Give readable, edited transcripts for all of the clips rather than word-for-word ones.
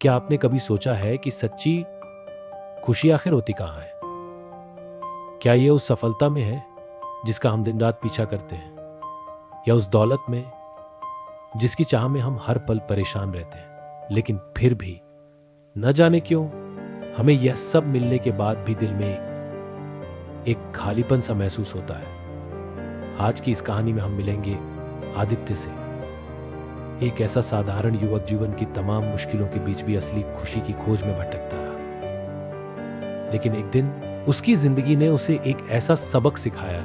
क्या आपने कभी सोचा है कि सच्ची खुशी आखिर होती कहाँ है? क्या ये उस सफलता में है जिसका हम दिन रात पीछा करते हैं, या उस दौलत में जिसकी चाह में हम हर पल परेशान रहते हैं, लेकिन फिर भी न जाने क्यों हमें यह सब मिलने के बाद भी दिल में एक खालीपन सा महसूस होता है। आज की इस कहानी में हम मिलेंगे आदित्य से, एक ऐसा साधारण युवक जीवन की तमाम मुश्किलों के बीच भी असली खुशी की खोज में भटकता रहा। लेकिन एक दिन उसकी जिंदगी ने उसे एक ऐसा सबक सिखाया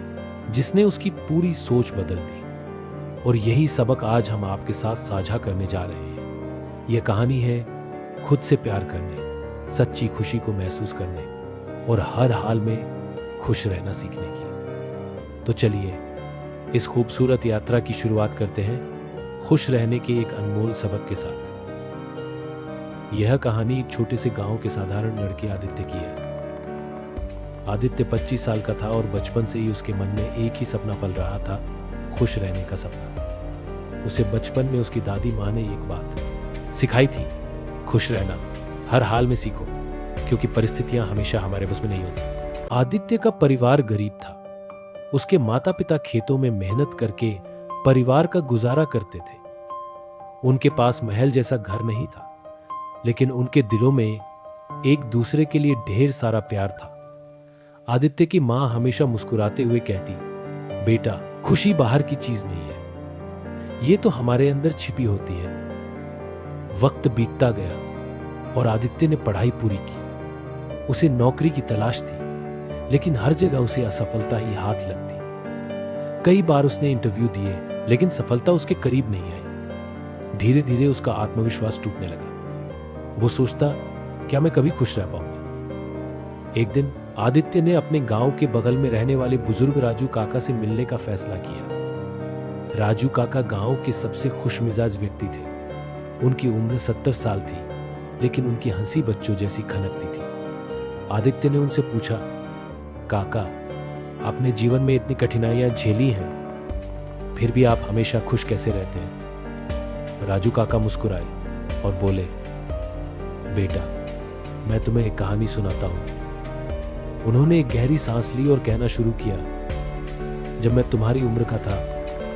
जिसने उसकी पूरी सोच बदल दी, और यही सबक आज हम आपके साथ साझा करने जा रहे हैं। यह कहानी है खुद से प्यार करने, सच्ची खुशी को महसूस करने और हर हाल में खुश रहना सीखने की। तो चलिए इस खूबसूरत यात्रा की शुरुआत करते हैं खुश रहने के एक अनमोल सबक के साथ। यह कहानी एक छोटे से गांव के साधारण लड़के आदित्य की है। आदित्य 25 साल का था और बचपन से ही उसके मन में एक ही सपना पल रहा था, खुश रहने का सपना। उसे बचपन में उसकी दादी माँ ने एक बात सिखाई थी, खुश रहना, हर हाल में सीखो, क्योंकि परिस्थितियां हमेशा हमारे बस में नहीं होती। आदित्य का परिवार गरीब था। उसके माता पिता खेतों में मेहनत करके परिवार का गुजारा करते थे। उनके पास महल जैसा घर नहीं था, लेकिन उनके दिलों में एक दूसरे के लिए ढेर सारा प्यार था। आदित्य की माँ हमेशा मुस्कुराते हुए कहती, बेटा, खुशी बाहर की चीज नहीं है, ये तो हमारे अंदर छिपी होती है। वक्त बीतता गया और आदित्य ने पढ़ाई पूरी की। उसे नौकरी की तलाश थी, लेकिन हर जगह उसे असफलता ही हाथ लगती। कई बार उसने इंटरव्यू दिए, लेकिन सफलता उसके करीब नहीं आई। धीरे धीरे उसका आत्मविश्वास टूटने लगा। वो सोचता, क्या मैं कभी खुश रह पाऊंगा? एक दिन आदित्य ने अपने गांव के बगल में रहने वाले बुजुर्ग राजू काका से मिलने का फैसला किया। राजू काका गांव के सबसे खुशमिजाज व्यक्ति थे। उनकी उम्र 70 साल थी, लेकिन उनकी हंसी बच्चों जैसी खनकती थी। आदित्य ने उनसे पूछा, काका, आपने जीवन में इतनी कठिनाइयां झेली हैं, फिर भी आप हमेशा खुश कैसे रहते हैं? राजू काका मुस्कुराए और बोले, बेटा, मैं तुम्हें एक कहानी सुनाता हूं। उन्होंने एक गहरी सांस ली और कहना शुरू किया, जब मैं तुम्हारी उम्र का था,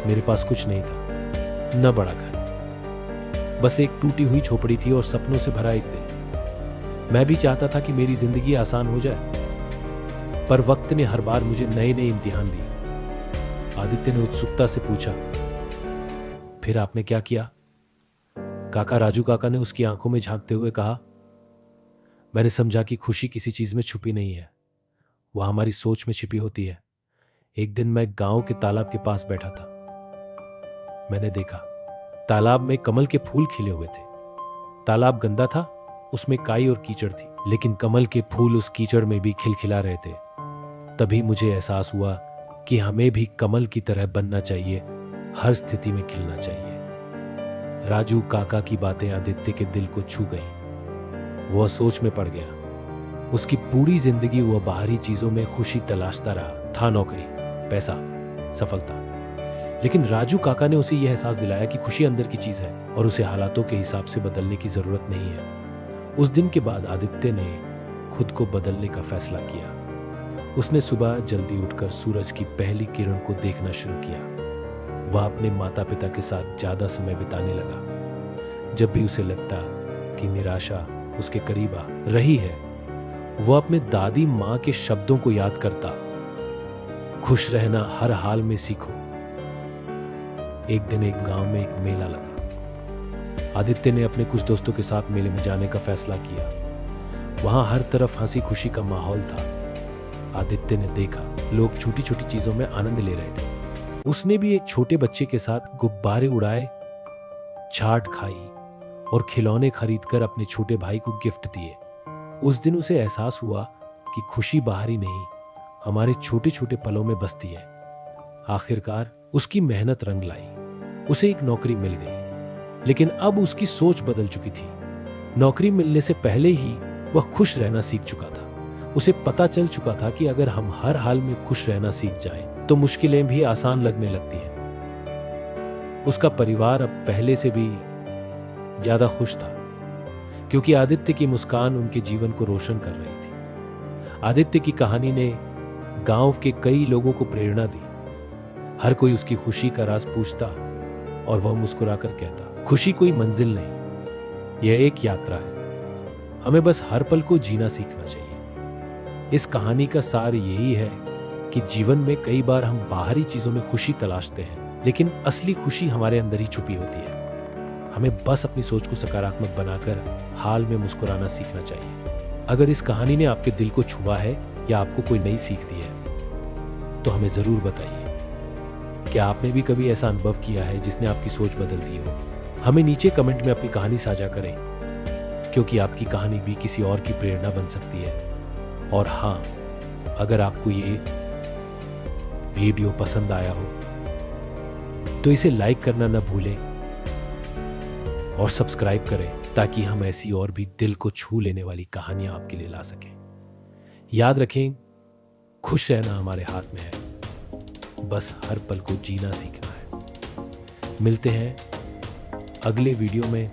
मेरे पास कुछ नहीं था, न बड़ा घर, बस एक टूटी हुई झोपड़ी थी और सपनों से भरा एक दिल। मैं भी चाहता था कि मेरी जिंदगी आसान हो जाए, पर वक्त ने हर बार मुझे नए नए इम्तिहान दिए। आदित्य ने उत्सुकता से पूछा, फिर आपने क्या किया? काका राजू काका ने उसकी आंखों में झांकते हुए कहा, मैंने समझा कि खुशी किसी चीज में छुपी नहीं है, वह हमारी सोच में छिपी होती है। एक दिन मैं गांव के तालाब के पास बैठा था। मैंने देखा, तालाब में कमल के फूल खिले हुए थे। तालाब गंदा था, उसमें काई और कीचड़ थी, लेकिन कमल के फूल उस कीचड़ में भी खिलखिला रहे थे। तभी मुझे एहसास हुआ कि हमें भी कमल की तरह बनना चाहिए, हर स्थिति में खिलना चाहिए। राजू काका की बातें आदित्य के दिल को छू गईं। वह सोच में पड़ गया। उसकी पूरी जिंदगी वह बाहरी चीजों में खुशी तलाशता रहा था, नौकरी, पैसा, सफलता। लेकिन राजू काका ने उसे यह एहसास दिलाया कि खुशी अंदर की चीज है और उसे हालातों के हिसाब से बदलने की जरूरत नहीं है। उस दिन के बाद आदित्य ने खुद को बदलने का फैसला किया। उसने सुबह जल्दी उठकर सूरज की पहली किरण को देखना शुरू किया। वह अपने माता पिता के साथ ज्यादा समय बिताने लगा। जब भी उसे लगता कि निराशा उसके करीब आ रही है, वह अपने दादी माँ के शब्दों को याद करता, खुश रहना हर हाल में सीखो। एक दिन एक गांव में एक मेला लगा। आदित्य ने अपने कुछ दोस्तों के साथ मेले में जाने का फैसला किया। वहां हर तरफ हंसी खुशी का माहौल था। आदित्य ने देखा, लोग छोटी छोटी चीजों में आनंद ले रहे थे। उसने भी एक छोटे बच्चे के साथ गुब्बारे उड़ाए, चाट खाई और खिलौने खरीदकर अपने छोटे भाई को गिफ्ट दिए। उस दिन उसे एहसास हुआ कि खुशी बाहरी नहीं, हमारे छोटे छोटे पलों में बसती है। आखिरकार उसकी मेहनत रंग लाई। उसे एक नौकरी मिल गई, लेकिन अब उसकी सोच बदल चुकी थी। नौकरी मिलने से पहले ही वह खुश रहना सीख चुका था। उसे पता चल चुका था कि अगर हम हर हाल में खुश रहना सीख जाएं, तो मुश्किलें भी आसान लगने लगती हैं। उसका परिवार अब पहले से भी ज्यादा खुश था, क्योंकि आदित्य की मुस्कान उनके जीवन को रोशन कर रही थी। आदित्य की कहानी ने गांव के कई लोगों को प्रेरणा दी। हर कोई उसकी खुशी का राज पूछता और वह मुस्कुराकर कहता, खुशी कोई मंजिल नहीं, यह एक यात्रा है। हमें बस हर पल को जीना सीखना चाहिए। इस कहानी का सार यही है कि जीवन में कई बार हम बाहरी चीजों में खुशी तलाशते हैं, लेकिन असली खुशी हमारे अंदर ही छुपी होती है। हमें बस अपनी सोच को सकारात्मक बनाकर हाल में मुस्कुराना सीखना चाहिए। अगर इस कहानी ने आपके दिल को छुआ है या आपको कोई नई सीख दी है तो हमें जरूर बताइए। क्या आपने भी कभी ऐसा अनुभव किया है जिसने आपकी सोच बदल दी हो? हमें नीचे कमेंट में अपनी कहानी साझा करें, क्योंकि आपकी कहानी भी किसी और की प्रेरणा बन सकती है। और हाँ, अगर आपको ये वीडियो पसंद आया हो तो इसे लाइक करना न भूलें और सब्सक्राइब करें, ताकि हम ऐसी और भी दिल को छू लेने वाली कहानियां आपके लिए ला सकें। याद रखें, खुश रहना हमारे हाथ में है, बस हर पल को जीना सीखना है। मिलते हैं अगले वीडियो में।